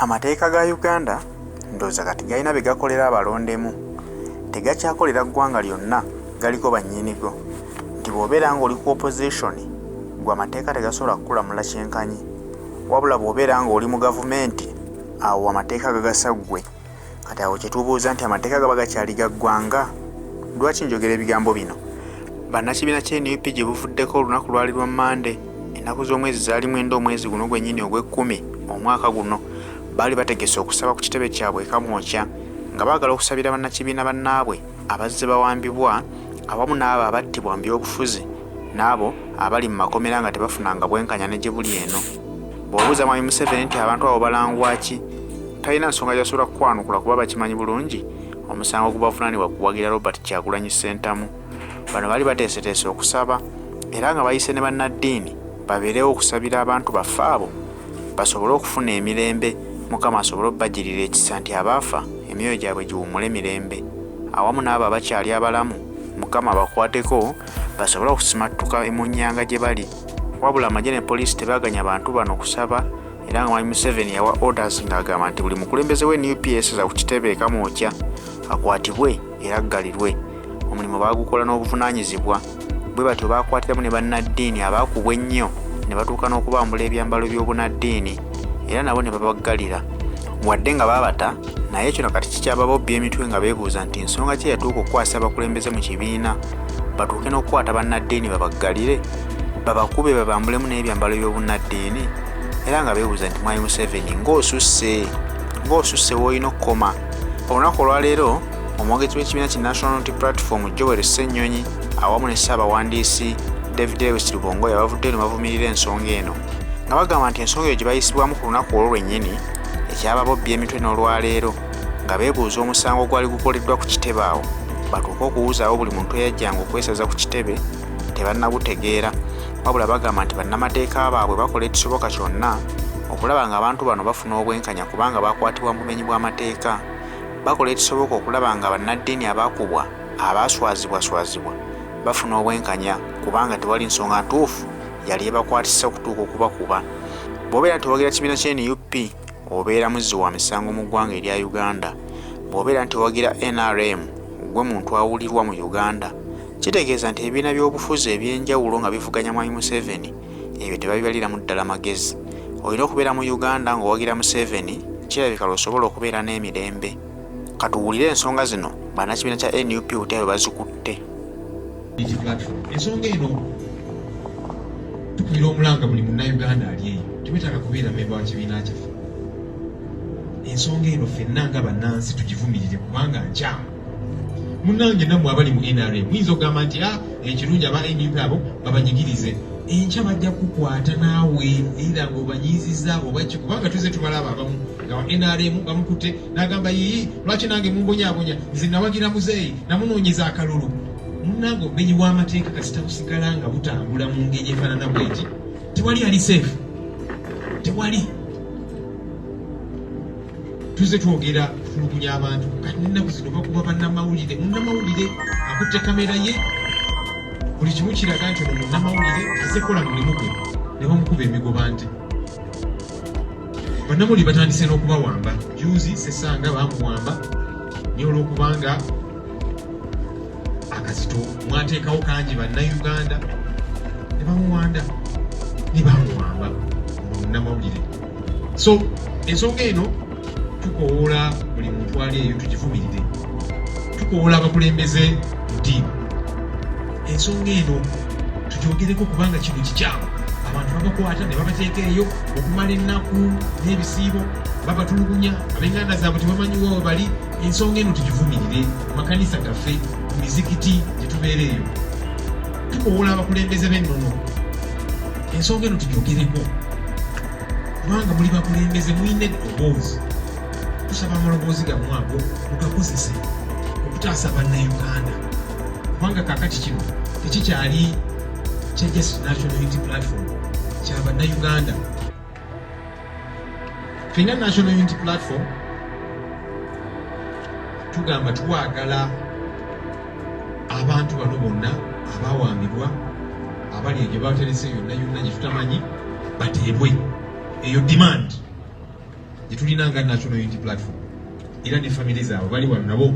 Amateeka ga Uganda ndowooza kati galina bye gakolera abalondemu, tegakyakolera ggwanga lyonna, galiko bannyinigo. Nti bw'obeera ng'oli ku opposition, gwe amateeka tegasobola kukulamula kyenkanyi. Wabula bw'obeera ng'oli mu gavumenti, awo amateeka gagasa ggwe. Kati awo kye tubuuza nti amateeka gaba gakyali ga ggwanga? Lwaki njogera ebigambo bino? Bannakibiina ky'NUP gye buvuddeko olunaku lwali lwa Mande, ennaku z'omwezi zaali 9 omwezi guno gwennyini ogw'Ekkumi omwaka guno, baali bategese okusaba ku kitebe kyabwe e Kamwokya nga baagala okusabira bannakibiina bannaabwe abazze bawambibwa awamu n'abo abattibwa mu byobufuzi n'abo abali mu makomera nga tebafunanga bwenkanya ne gye buli eno. Bw'obuuza Mwami Museveni nti abantu abo balangwa ki, talina nsonga gy'asobola kukwanukula kuba bakimanyi bulungi omusango gubavunaanibwa kuwagira Robert Kyagulanyi Ssentamu. Bano baali bateeseteese okusaba era nga bayise ne bannaddiini babeerewo okusabira abantu baffe abo basobole okufuna emirembe, Mukama asobole obbagirira ekisa nti abaafa emyoyo gyabwe giwummule mirembe, awamu n'abo abakyali abalamu Mukama abakwateko basobole okusimattuka mu nnyanga gye bali. Wabula amagye ne poliisi tebaaganya bantu bano kusaba, era nga Mwami Museveni yawa orders ng'agamba nti buli mukulembeze w'NUP yeeseza ku kitebe e Kamwokya akwatibwe era aggalirwe. Omulimu baagukola n'obuvunaanyizibwa, bwe batyo baakwatiramu ne bannaddiini abaakubwa ennyo ne batuuka n'okubambula ebyambalo by'obunaddiini era nabo ne babaggalira. Wadde nga baabata, naye kino kati kikyababobya emitwe nga beebuuza nti ensonga ki yatuuka okukwasa abakulembeze mu kibiina batuuke n'okukwata bannaddiini babaggalire, babakube babambulemu n'ebyambalo by'obunaddiini, era nga beebuuza nti Mwami Museveni ng'osusse w'olina okukoma. Olunaku olwaleero omwogezi w'ekibiina ki National Unity Platform Joel Ssennyonyi awamu ne Ssaabawandiisi David Lewis Lubongo yabavudde ne bavumirira ensonga eno nga bagamba nti ensonga eyo gye bayisibwamu ku lunaku olwo lwennyini ekyababobya emitwe n'olwaleero, nga beebuuza omusango gwali gukoleddwa ku kitebe awo batuuke okuwuzaawo buli muntu eyajjanga okwesaza ku kitebe tebannagutegeera. Wabula bagamba nti bannamateeka baabwe bakola ekisoboka kyonna okulaba nga abantu bano bafuna obwenkanya kubanga bakwatibwa mu bumenyi bw'amateeka. Bakola ekisoboka okulaba nga bannaddiini abaakubwa abaaswazibwaswazibwa bafuna obwenkanya kubanga tewali nsonga ntuufu yali ebakwatisa okutuuka okubakuba. Bw'obeera nti wagira kibiina ky'NUP obeera muzzi wa misango mu ggwanga erya Uganda. Bw'obeera nti wagira NRM gwe muntu awulirwa mu Uganda, kitegeeza nti ebibiina by'obufuzi eby'enjawulo nga bivuganya Mwami Museveni ebyo tebabibaliramu ddala magezi. Olina okubeera mu Uganda ng'owagira Museveni, kirabika lw'osobola okubeera n'emirembe. Katuwulire ensonga zino bannakibiina kya NUP bwe bazikutte. Ensonga eno tukugira omulanga buli munnayuganda ali eyo, tebetaaga kubeera memba wa kibiina kyaffe. Ensonga eno ffenna nga bannansi tugivumirire kubanga nkyamu. Munnange nammwe abali mu NRM muyinza okugamba nti ekirungi aba NUP abo babanyigirize, enkya bajja kukwata naawe era ng'obanyiizizza obaki, kubanga tuze tubalaba abamu nga wa NRM bamukutte n'agamba yiyi lwaki nange mumbonyaabonya, nze nawagira muzeeyi namunoonyeza akalulu. Munnange obumenyi bw'amateeka kasita busigala nga butambula mu ngeri efaanana bw'eti, tewali ali seefu, tewali. Tuze twogera tutulugunya abantu kati n'ennaku zino bakuba bannamawulire. Munnamawulire akutte kamera ye, buli kimu kiraga nti ono munnamawulire aze kola mulimu gwe, ne bamukuba emigoba nte. Bannamawulire batandise n'okubawamba. Juzi Ssesanga bamuwamba naye olw'okubanga akazito mwateekawo kangi bannayuganda ne bamuwanda ne bamuwamba munnamawulire. So ensonga eno tukowoola buli muntu ali eyo tugivumirire, tukowoola abakulembeze nti ensonga eno tugyogereko kubanga kino kikyamu. Abantu babakwata ne babateeka eyo okumala ennaku n'ebisiibo, babatulugunya, ab'enganda zaabwe tebamanyiwa we bali. Ensonga eno tugivumirire mu makanisa gaffe, mu mizikiti gye tubeera eyo. Tukowoola abakulembeze b'ennono, ensonga eno tugyogereko kubanga muli bakulembeze muyina eddoboozi. Tusaba amaloboozi gammwe ago mugakozese okutaasa bannayuganda, kubanga kaakati kino tekikyali kya just National Unity Platform, kya bannayuganda. Ffenna National Unity Platform tugamba twagala abantu bano bonna abaawambibwa, abali egye baterese yonna yonna gye tutamanyi bateebwe. Eyo demand gye tulina nga National Unity Platform era ne family zaabwe bali wano nabo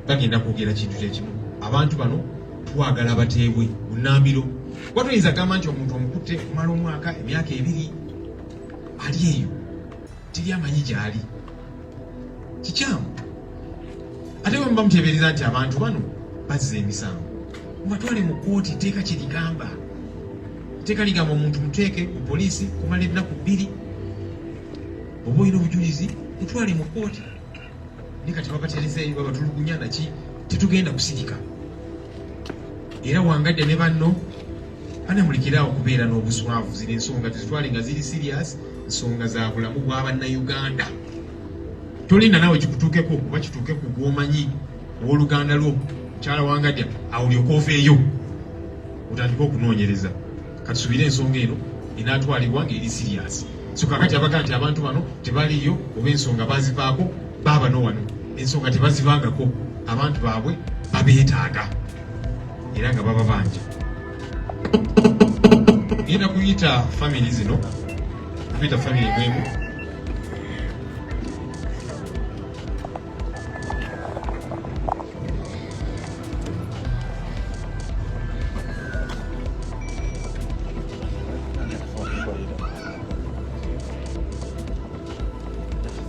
bagenda kwogera kintu kyekimu. Abantu bano twagala bateebwe bunnambiro. Watoyinza gamba nti omuntu omukutte kumala omwaka emyaka 2 ali eyo teri amanyi gyali kikyamu. Ate bwe muba muteebereza nti abantu bano bazza emisango mubatwale mu kkooti, teeka kye ligamba. Teeka ligamba omuntu muteeke mu poliisi kumala ennaku 2, oba olina obujulizi mutwale mu kkooti. Ni kati babaterezeeyo babatulugunya naki tetugenda kusirika. Era Wangadde ne banno banamulikirawo okubeera n'obuswavu. Zino ensonga tezitwale nga ziri serious, ensonga za bulamu bwa bannayuganda. Tolinda nawe kikutuukeko kuba kituuke ku gw'omanyi owooluganda lwo mukyala Wangadde awulyoka ofeeyo otandika okunoonyereza. Kati subira ensonga eno enaatwalibwa ng'eri serious. So kakati abaga nti abantu bano tebaliyo oba ensonga bazivaako baba no wano. Ensonga tebazivangako, abantu baabwe babeetaaga era nga baba bangi. Ngenda kuyita family zino, kuyita family bwemu.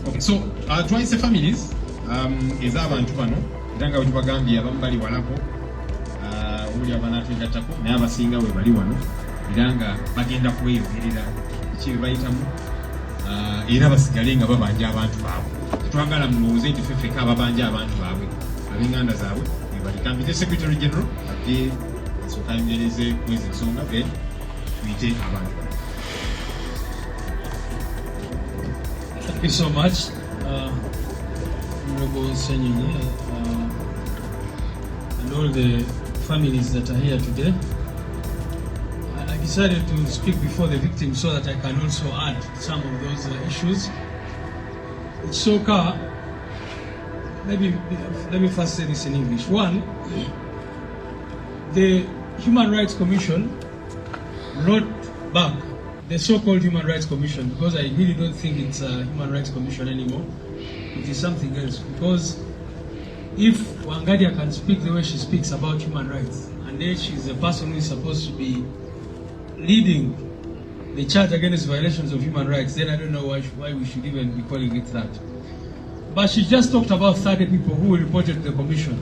Okay, so twice the families ez'abantu bano era nga bwe tubagambye abamu bali walako oli abanatwegattako naye abasinga we bali wano era nga bagenda kuweyogerera ekyo bye bayitamu era basigale nga babanja abantu baabwe. Tetwagala mulowooze nti ffeffeka ababanja abantu baabwe ab'enganda zaabwe we bali. Kambize Secretary General adde asooka ayogereze kwezi ensonga then tuyite abantu. Thank you so much, Honorable Senyonyi, and all the families that are here today. I decided to speak before the victims so that I can also add some of those issues. So, maybe let me first say this in English. One, the Human Rights Commission wrote back the so-called Human Rights Commission, because I really don't think it's a Human Rights Commission anymore. It is something else. Because if Wangadde can speak the way she speaks about human rights, and then she's the person who is supposed to be leading the charge against violations of human rights, then I don't know why we should even be calling it that. But she just talked about 30 people who reported to the commission.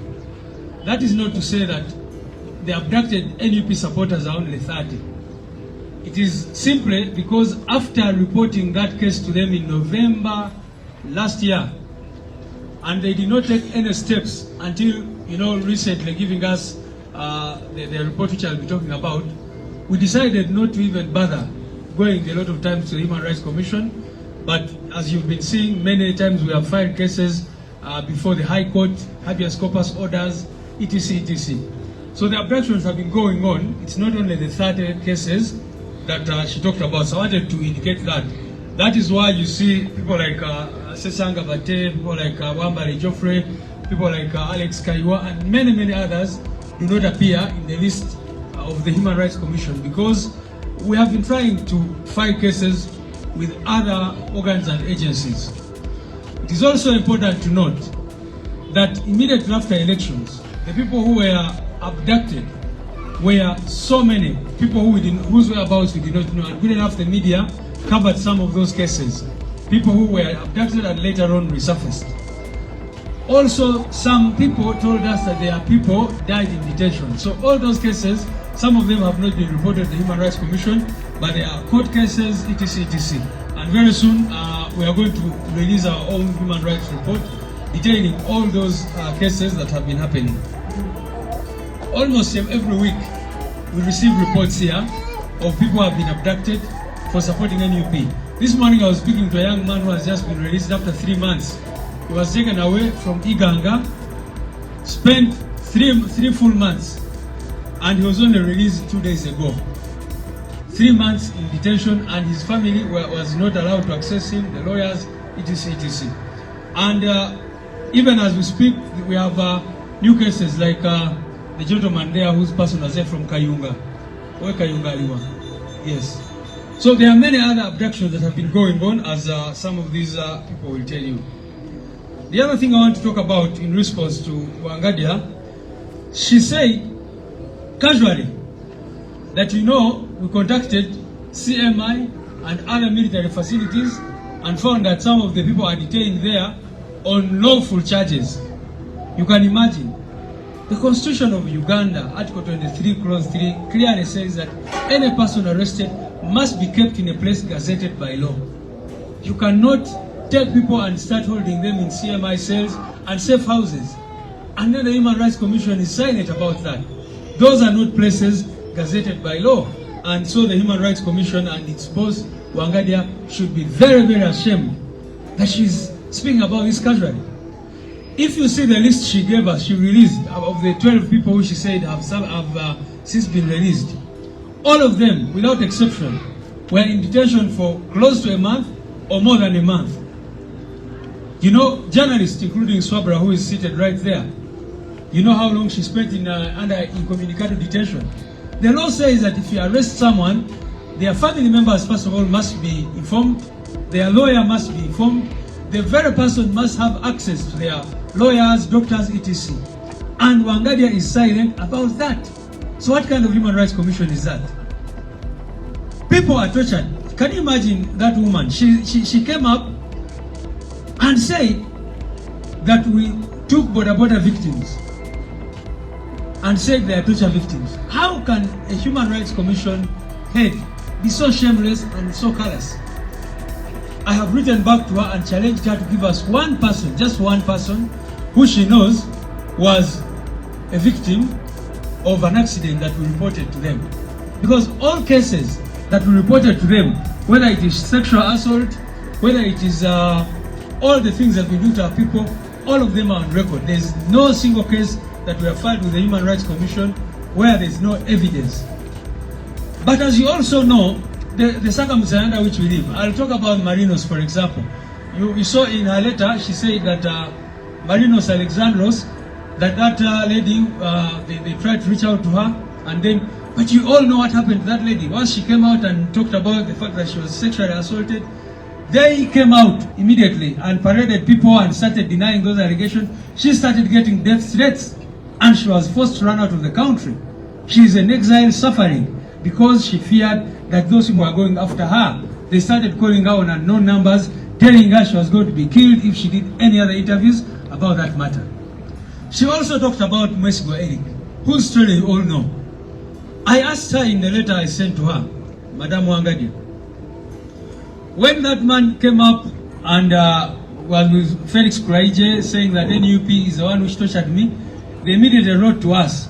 That is not to say that the abducted NUP supporters are only 30. It is simply because after reporting that case to them in November last year, and they did not take any steps until, recently giving us the report which I'll be talking about, we decided not to even bother going a lot of times to the Human Rights Commission. But as you've been seeing, many times we have filed cases before the High Court, habeas corpus orders, etc., etc. So the abductions have been going on. It's not only the 30 cases that she talked about, so I wanted to indicate that. That is why you see people like Sesanga Bate, people like Wambare Joffrey, people like Alex Kaiwa, and many, many others do not appear in the list of the Human Rights Commission, because we have been trying to file cases with other organs and agencies. It is also important to note that immediately after elections, the people who were abducted were so many people whose whereabouts we did not know, and good enough the media covered some of those cases. People who were abducted and later on resurfaced. Also, some people told us that their people died in detention. So all those cases, some of them have not been reported to the Human Rights Commission, but they are court cases, etc., etc. And very soon, we are going to release our own human rights report detailing all those cases that have been happening. Almost every week, we receive reports here of people who have been abducted for supporting NUP. This morning I was speaking to a young man who has just been released after 3 months. He was taken away from Iganga, spent three full months, and he was only released 2 days ago. 3 months in detention, and his family was not allowed to access him, the lawyers, etc., etc. And even as we speak, we have new cases like the gentleman there whose person was there from Kayunga. Where Kayunga Aliwa? Yes. So there are many other abductions that have been going on, as some of these people will tell you. The other thing I want to talk about in response to Wangadia, she said casually that, you know, we contacted CMI and other military facilities and found that some of the people are detained there on lawful charges. You can imagine. The Constitution of Uganda, Article 23, Clause 3, clearly says that any person arrested must be kept in a place gazetted by law. You cannot take people and start holding them in CMI cells and safe houses. And then the Human Rights Commission is silent about that. Those are not places gazetted by law. And so the Human Rights Commission and its boss, Wangadia, should be very, very ashamed that she's speaking about this casually. If you see the list she gave us, she released, of the 12 people who she said have since been released, all of them, without exception, were in detention for close to a month or more than a month. You know, journalists, including Swabra, who is seated right there, you know how long she spent in under incommunicado detention. The law says that if you arrest someone, their family members, first of all, must be informed, their lawyer must be informed, the very person must have access to their lawyers, doctors, etc. And Wangadia is silent about that. So what kind of Human Rights Commission is that? People are tortured. Can you imagine that woman? She came up and said that we took border victims and said they are torture victims. How can a Human Rights Commission head be so shameless and so callous? I have written back to her and challenged her to give us one person, just one person, who she knows was a victim of an accident that we reported to them. Because all cases that we reported to them, whether it is sexual assault, whether it is all the things that we do to our people, all of them are on record. There is no single case that we have filed with the Human Rights Commission where there is no evidence. But as you also know, the circumstances under which we live. I'll talk about Marinos, for example. You saw in her letter, she said that Marinos Alexandros, that lady, they tried to reach out to her, and then, but you all know what happened to that lady. Once she came out and talked about the fact that she was sexually assaulted, they came out immediately and paraded people and started denying those allegations. She started getting death threats, and she was forced to run out of the country. She is in exile suffering because she feared that those people were going after her. They started calling her on unknown numbers, telling her she was going to be killed if she did any other interviews about that matter. She also talked about Mwesigo Eric, whose story you all know. I asked her in the letter I sent to her, Madam Wangadia, when that man came up and was with Felix Kuraije saying that NUP is the one which tortured me, they immediately wrote to us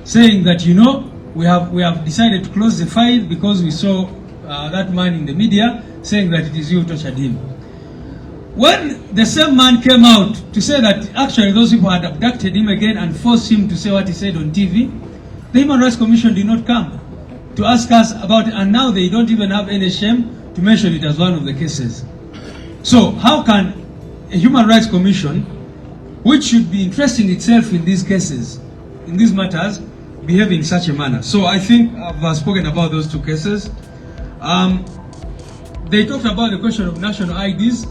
saying that, you know, we have decided to close the file because we saw that man in the media saying that it is you who tortured him. When the same man came out to say that actually those people had abducted him again and forced him to say what he said on TV, the Human Rights Commission did not come to ask us about it, and now they don't even have any shame to mention it as one of the cases. So how can a Human Rights Commission, which should be interesting itself in these cases, in these matters, behave in such a manner? So I think I've spoken about those two cases. They talked about the question of national IDs.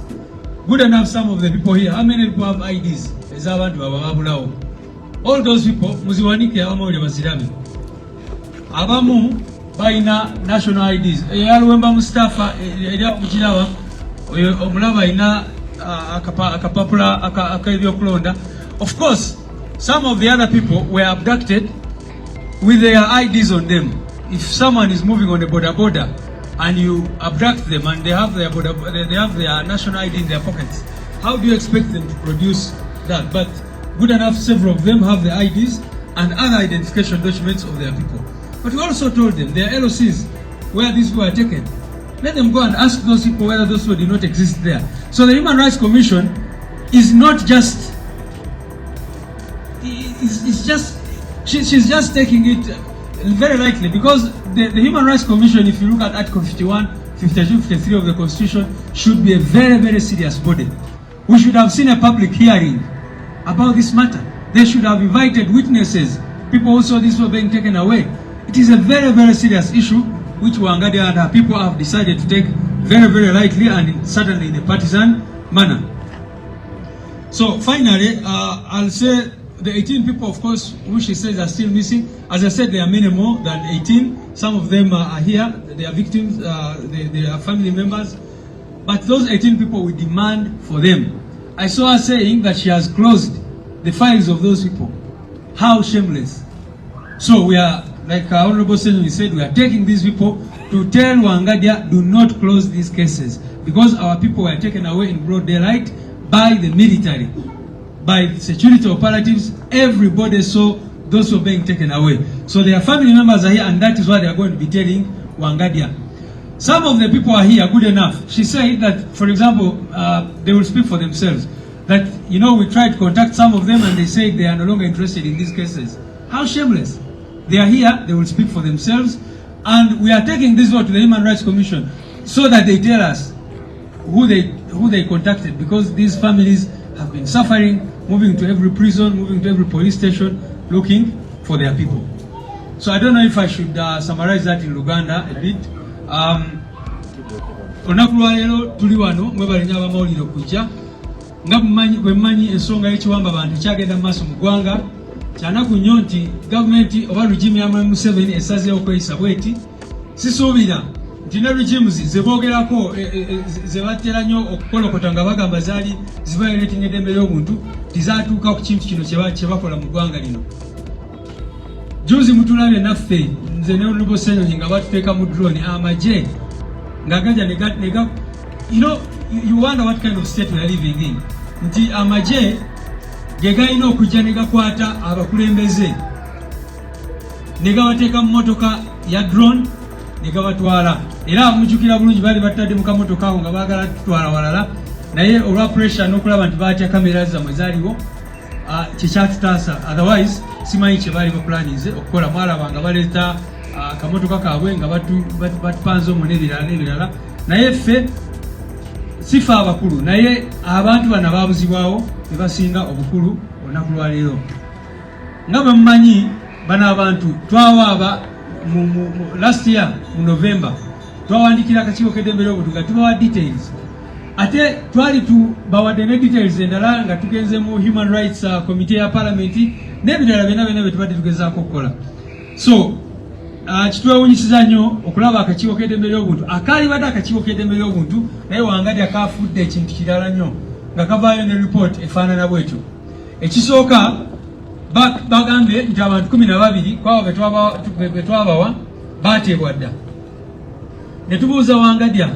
Good enough, some of the people here, how many people have IDs? All those people, muziwanike abamawulire bazirabe. Abamu baina national IDs. Eyalwemba Mustafa erya mukirawa oyo omulaba ina akapapula akebyokulonda. Of course, some of the other people were abducted with their IDs on them. If someone is moving on a border and you abduct them and they have their national ID in their pockets, how do you expect them to produce that? But good enough, several of them have the IDs and other identification documents of their people. But we also told them their LOCs where these people are taken. Let them go and ask those people whether those people did not exist there. So the Human Rights Commission is not just, she's just taking it very lightly, because the Human Rights Commission, if you look at Article 51, 52, 53 of the Constitution, should be a very, very serious body. We should have seen a public hearing about this matter. They should have invited witnesses, people who saw this were being taken away. It is a very, very serious issue which Wangadia and her people have decided to take very, very lightly and certainly in a partisan manner. So finally, I'll say the 18 people, of course, who she says are still missing. As I said, there are many more than 18. Some of them are here. They are victims. They are family members. But those 18 people, we demand for them. I saw her saying that she has closed the files of those people. How shameless. So we are, like Honorable Senator said, we are taking these people to tell Wangadia, do not close these cases. Because our people were taken away in broad daylight by the military, by security operatives. Everybody saw those who were being taken away. So their family members are here, and that is what they are going to be telling Wangadia. Some of the people are here good enough. She said that, for example, they will speak for themselves. That, you know, we tried to contact some of them and they said they are no longer interested in these cases. How shameless. They are here, they will speak for themselves. And we are taking this vote to the Human Rights Commission so that they tell us who they contacted, because these families have been suffering, moving to every prison, moving to every police station, looking for their people. So I don't know if I should summarize that in Luganda a bit. Onakulwalero tuli wano mwebalenya abamawulire okujja nga bwemanyi ensonga y'ekiwamba abantu kyagenda mu maaso mu ggwanga kyanaku nnyo nti gavumenti oba regimu ya Museveni esazeewo okweyisa bweti. Sisuubira nti ne regimes ze boogerako ze batera nnyo okukolokota nga bagamba zaali zivayoletinga eddembe ly'obuntu tizaatuuka ku kintu kino kye bakola mu ggwanga lino. Juzi mutulabye naffe nze ne Honorable Senyonyi nga batuteeka mu drone amagye nga ganja nega, you know, you wonder what kind of state we are living in. Nti amagye ge galina okujja ne gakwata abakulembeze ne gabateeka mu motoka ya drone ne gabatwala. Era mujjukira bulungi bali batadde mu kamotoka awo nga baagala tutwala walala, naye olwa pressure n'okulaba nti baatya kamera zammwe zaaliwo kyekyatutaasa. Otherwise simanyi kye baali baplaninze okukola. Mwalaba nga baleeta akamotoka kaabwe nga batupanze omwo n'ebirala. Naye ffe sifa abakulu, naye abantu bano baabuzibwawo ne basinga obukulu olunaku lwa leero. Nga bwe mumanyi bano abantu twawaaba last year mu November twawandikira akakiiko k'eddembe ly'obuntu nga tubawa details. Ate twali tubawadde ne details endala nga tugenze mu Human Rights Committee ya Parliament n'ebirala byonna bye tubadde tugezaako okukola. So kitwewunyisiza nnyo okulaba akakiiko k'eddembe ly'obuntu akaalibadde akakiiko k'eddembe ly'obuntu naye Wangadia kaafudde ekintu kirala nnyo nga kavaayo ne report efaanana bwetyo. Ekisooka bagambye nti abantu 12 kwabo be twabawa baateebwa dda. Ne tubuuza Wangadia,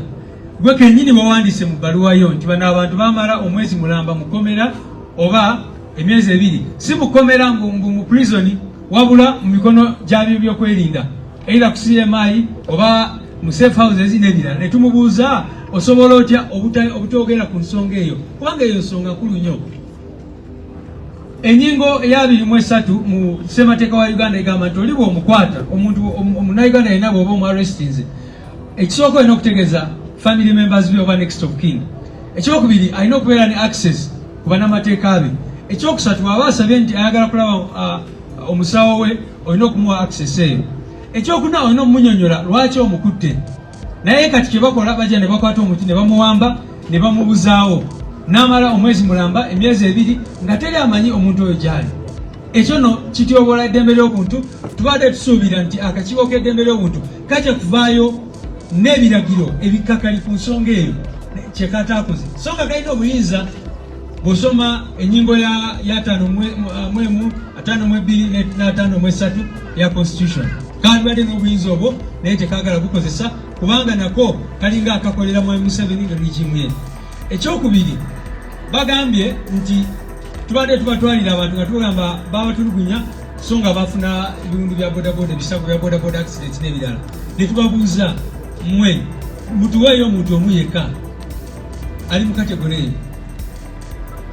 gwe kennyini bawandiise mu bbaluwa yo nti bano abantu baamala omwezi mulamba mu kkomera oba emyezi 2, si mu kkomera mu prison wabula mu mikono gyabyo by'okwerinda, era ku CMI oba mu safe houses n'ebirala. Ne tumubuuza osobola otya obutogera ku nsonga eyo, kubanga eyo nsonga nkulu nnyo. Ennyingo eya 23 mu ssemateeka wa Uganda egamba nti oli bw'omukwata omuntu omunauganda yenna bw'oba omuarrestinze, ekisooka olina okutegeeza family members be oba next of kin. Ekyokubiri alina okubeera ne access ku bannamateeka be. Ekyokusatu aba asabye nti ayagala kulaba omusawo we olina okumuwa access eyo. Ekyokuna olina okumunyonyola lwaki omukutte. Naye kati kye bakola bajja ne bakwata omuti ne bamuwamba ne bamubuzaawo n'amala omwezi mulamba emyezi 2 nga teri amanyi omuntu oyo gyali. Ekyo no kityobola eddembe ly'obuntu. Tubadde tusuubira nti akakiiko k'eddembe ly'obuntu kajja kuvaayo n'ebiragiro ebikakali ku nsonga eyo kye kataakoze. So nga kalina obuyinza bw'osoma ennyingo ya 5 52 53 ya constitution kalibadde n'obuyinza obwo naye tekagala bukozesa kubanga nako kalinga akakolera mu Museveni nga regimu ye. Ekyokubiri bagambye nti tubadde tubatwalira abantu nga tugamba babatulugunya so nga bafuna ebiwundu bya bodaboda, ebisago bya bodaboda accidents n'ebirala. Ne tubabuuza mmwe mutuweeyo omuntu omu yekka ali mu kategori eyo.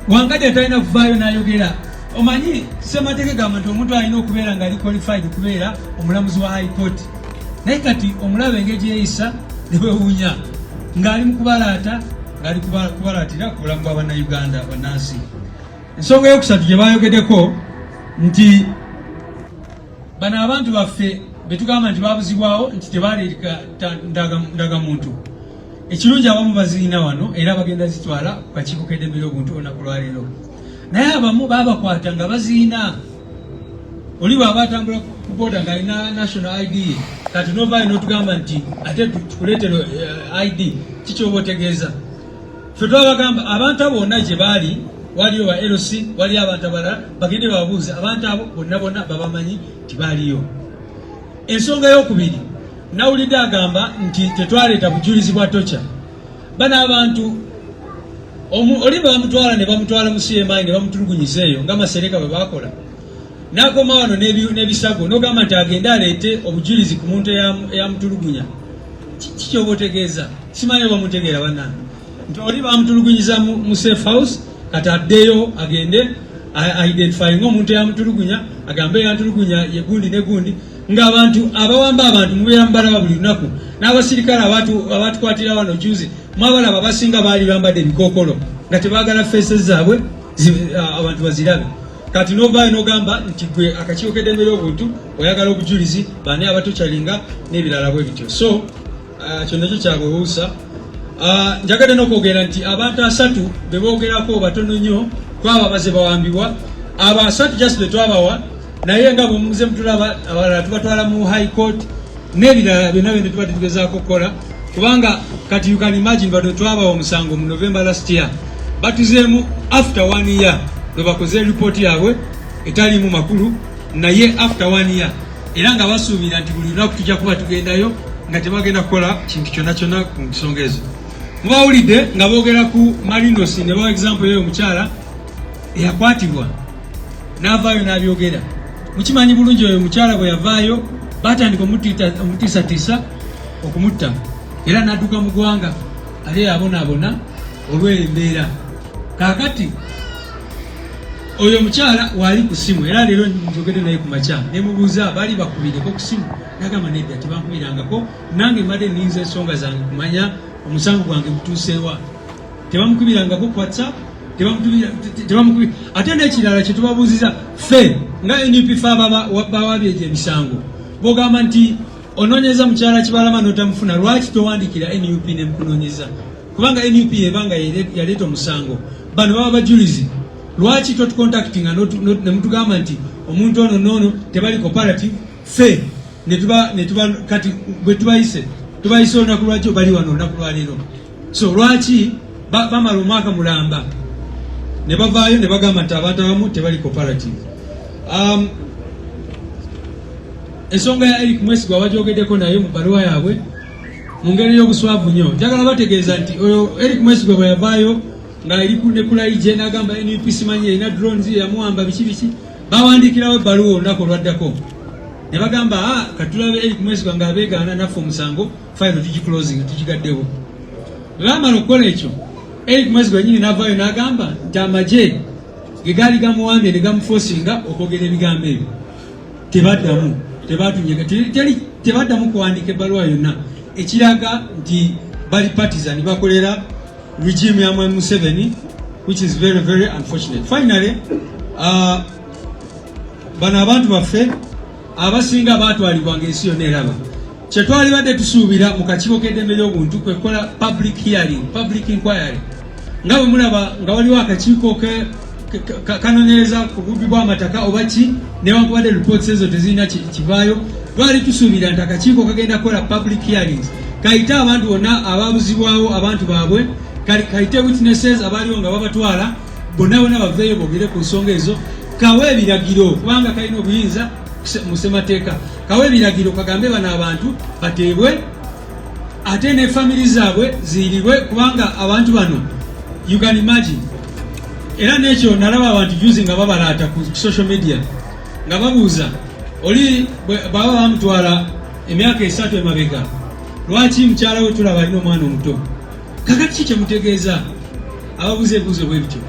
Wangadia talina kuvaayo n'ayogera. Omanyi ssemateeka egamba nti omuntu alina okubeera ng'ali qualified okubeera omulamuzi wa high court. Naye kati omulaba engeri gye yeeyisa ne weewuunya ng'ali mu kubalaata, ng'ali kubalaatira ku bulamu bwa bannayuganda bannansi. Ensonga eyokusatu gye baayogeddeko nti bano abantu baffe betugamba nti babuzibwawo nti tebaleeta ndagamuntu. Ekirungi abamu bazirina wano era bagenda zitwala ku kakiiko k'eddembe ly'obuntu olunaku lwa leero. Naye abamu babakwata nga bazirina. Oli bw'aba atambula ku booda ng'alina national ID kati novaayo n'otugamba nti ate tukuleetera ID kikyoba otegeeza. Ffe twabagamba abantu abo bonna gye baali waliyo ba LC waliyo abantu abalala bagende babuuze abantu abo bonna babamanyi nti baaliyo. Ensonga y'okubiri nawulidde agamba nti tetwaleeta bujulizi bwa tocha. Bano abantu oli bamutwala ne bamutwala mu CMI ne bamutulugunyiza eyo nga Masereka bwe bakola. N'akoma wano n'ebisago n'ogamba nti agende aleete obujulizi ku muntu eyamutulugunya. Kikyoba otegeeza simanyi bamutegeera bannange nti oli bamutulugunyiza mu safe house kati addeyo agende identifying omuntu eyamutulugunya agambe eyamutulugunya ye gundi ne gundi ng'abantu abawamba abantu mubeera mubalaba buli lunaku n'abasirikale abatukwatira wano juzi mwabalaba basinga baali bambadde ebikookolo nga tebaagala faces zaabwe abantu bazirabe. Kati novaayo n'ogamba nti gwe akakiiko k'eddembe ly'obuntu oyagala obujulizi baani abatokyalinga n'ebirala bwe bityo. So kyo nakyo kyabwewuusa. Njagadde n'okwogera nti abantu 3 be boogerako batono nnyo kwabo abaze bawambibwa. Abo 3 just be twabawa naye nga bwe muze mutulaba abalala tubatwala mu high court n'ebirala byonna bye tuba tugezaako okukola kubanga kati you can imagine bado twabawa omusango mu November last year batuzeemu after 1 year lwe bakoze report yaabwe etaliimu makulu naye after 1 year era nga basuubira nti buli lunaku tujja kuba tugendayo nga tebagenda kukola kintu kyonna kyonna ku nsonga ezo. Mubawulidde nga boogera ku Marinos ne bawa example y'oyo omukyala eyakwatibwa n'avaayo n'abyogera. Mukimanyi bulungi oyo omukyala bwe yavaayo batandika omutiisatiisa okumutta era n'adduka mu ggwanga ali abonaabona olw'embeera. Kaakati oyo omukyala waali ku ssimu era leero njogedde naye ku makya nemubuuza baali bakubireko ku ssimu n'agamba nedda tebankubirangako nange mbadde nninza ensonga zange kumanya omusango gwange gutuuseewa. Tebamukubirangako ku WhatsApp tebamukubira. Ate n'ekirala kye tubabuuziza ffe nga NUP fe bawabye egyo emisango bogamba nti onoonyeza mukyala Kibalama n'otamufuna lwaki towandiikira NUP nemukunoonyeza kubanga NUP ebanga yaleeta omusango bano baba bajulizi lwaki totucontactinga nemutugamba nti omuntu ono noono tebali cooperative ffe netuba kati bwe tubayise olunaku lwakyo bali wano olunaku lwa leero. So lwaki bamala omwaka mulamba ne bavaayo ne bagamba nti abantu abamu tebali cooperative. Ensonga ya Eric Mwesigwa wagyogeddeko naye mu bbaluwa yaabwe mu ngeri y'obuswavu nnyo. Njagala bategeeza nti oyo Eric Mwesigwa bwe yavaayo nga eri nekulaije n'agamba NUP simanyi erina drones yamuwamba biki bawandiikirawo ebbaluwa olunaku olwaddako ne bagamba katulabe Eric Mwesigwa ng'abeegaana naffe omusango fayiro tugiclosing tugigaddewo. Bamala okukola ekyo Eric Mwesigwa nyini n'avaayo n'agamba nti amagye ge gaali gamuwambye ne gamufosinga okwogera ebigambo ebyo tebaddamu tebatunyega tebaddamu kuwandiika ebbaluwa yonna ekiraga nti bali partisan bakolera regime ya Museveni, which is very very unfortunate. Finally bano abantu baffe abasinga baatwalibwanga ensi yonna eraba kye twali badde tusuubira mu kakiiko k'eddembe ly'obuntu kwe kukola public hearing, public inquiry nga bwe mulaba nga waliwo akakiiko kanoonyereza ku bubbi bw'amataka oba ki newankubadde reports ezo tezirina kivaayo twali tusuubira nti akakiiko kagenda kukola public hearings kayite abantu bonna ababuzibwawo abantu baabwe kayite witnesses abaliwo nga babatwala bonna baveeyo boogere ku nsonga ezo kawe ebiragiro kubanga kalina obuyinza mu ssemateeka kawe ebiragiro kagambe bano abantu bateebwe ate ne family zaabwe ziiribwe kubanga abantu bano you can imagine. Era n'ekyo nalaba abantu juzi nga babalaata ku social media nga babuuza oli baba bamutwala emyaka 3 emabega lwaki mukyala we tulaba alina omwana omuto kakati ki kyemutegeeza ababuuza ebibuuzo bwe bityo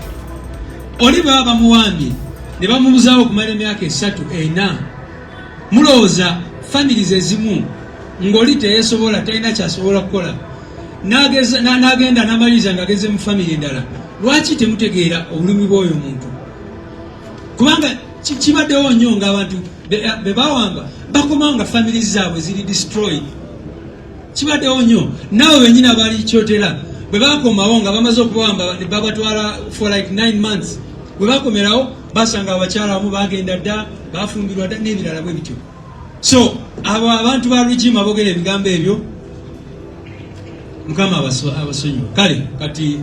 oli baba bamuwambye ne bamubuzaawo okumala emyaka 3-4 mulowooza families ezimu ng'oli teyesobola talina kyasobola kukola n'agenda n'amaliriza ng'ageze mu family endala lwaki temutegeera obulumi bw'oyo omuntu kubanga kibaddewo nnyo ng'abantu be bawamba bakomawo nga families zaabwe ziri destroyed. Kibaddewo nnyo naawe bennyini abali kyotera bwe bakomawo nga bamaze okubawamba ne babatwala for like 9 months bwe bakomerawo basanga abakyala abamu bagenda dda bafumbirwa dda n'ebirala bwe bityo. So abo abantu ba regime abogera ebigambo ebyo Mukama abasonyiwe. Kale kati